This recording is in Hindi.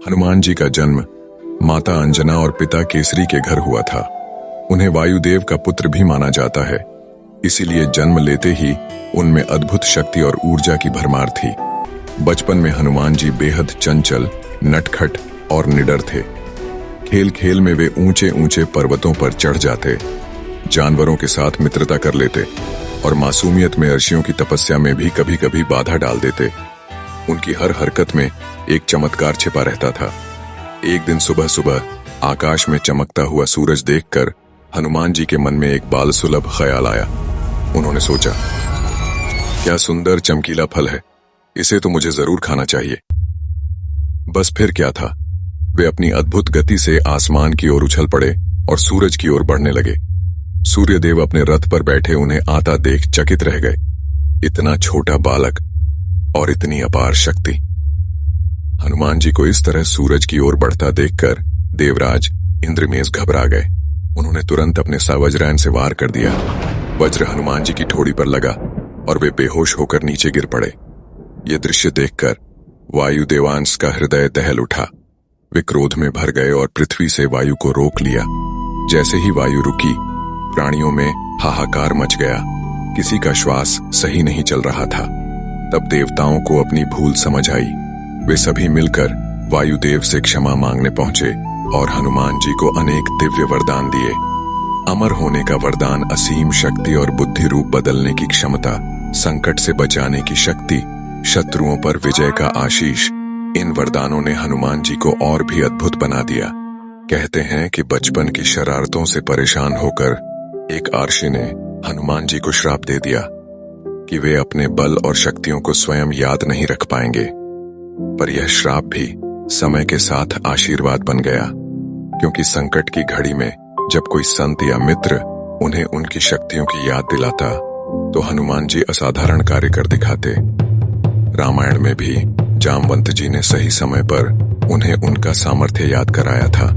हनुमान जी का जन्म माता अंजना और पिता केसरी के घर हुआ था। उन्हें वायुदेव का पुत्र भी माना जाता है, इसीलिए जन्म लेते ही उनमें अद्भुत शक्ति और ऊर्जा की भरमार थी। बचपन में हनुमान जी बेहद चंचल, नटखट और निडर थे। खेल खेल में वे ऊंचे ऊंचे पर्वतों पर चढ़ जाते, जानवरों के साथ मित्रता कर लेते और मासूमियत में ऋषियों की तपस्या में भी कभी कभी बाधा डाल देते। उनकी हर हरकत में एक चमत्कार छिपा रहता था। एक दिन सुबह सुबह आकाश में चमकता हुआ सूरज देखकर हनुमान जी के मन में एक बाल सुलभ ख्याल आया। उन्होंने सोचा, क्या सुंदर चमकीला फल है, इसे तो मुझे जरूर खाना चाहिए। बस फिर क्या था, वे अपनी अद्भुत गति से आसमान की ओर उछल पड़े और सूरज की ओर बढ़ने लगे। सूर्यदेव अपने रथ पर बैठे उन्हें आता देख चकित रह गए। इतना छोटा बालक और इतनी अपार शक्ति। हनुमान जी को इस तरह सूरज की ओर बढ़ता देखकर देवराज इंद्रमेश घबरा गए। उन्होंने तुरंत अपने सावज्रायन से वार कर दिया। वज्र हनुमान जी की ठोड़ी पर लगा और वे बेहोश होकर नीचे गिर पड़े। ये दृश्य देखकर वायुदेवांश का हृदय दहल उठा। वे क्रोध में भर गए और पृथ्वी से वायु को रोक लिया। जैसे ही वायु रुकी, प्राणियों में हाहाकार मच गया। किसी का श्वास सही नहीं चल रहा था। तब देवताओं को अपनी भूल समझ आई। वे सभी मिलकर वायुदेव से क्षमा मांगने पहुंचे और हनुमान जी को अनेक दिव्य वरदान दिए। अमर होने का वरदान, असीम शक्ति और बुद्धि रूप बदलने की क्षमता, संकट से बचाने की शक्ति, शत्रुओं पर विजय का आशीष। इन वरदानों ने हनुमान जी को और भी अद्भुत बना दिया। कहते हैं कि बचपन की शरारतों से परेशान होकर एक आर्षि ने हनुमान जी को श्राप दे दिया कि वे अपने बल और शक्तियों को स्वयं याद नहीं रख पाएंगे। पर यह श्राप भी समय के साथ आशीर्वाद बन गया, क्योंकि संकट की घड़ी में जब कोई संत या मित्र उन्हें उनकी शक्तियों की याद दिलाता तो हनुमान जी असाधारण कार्य कर दिखाते। रामायण में भी जामवंत जी ने सही समय पर उन्हें उनका सामर्थ्य याद कराया था।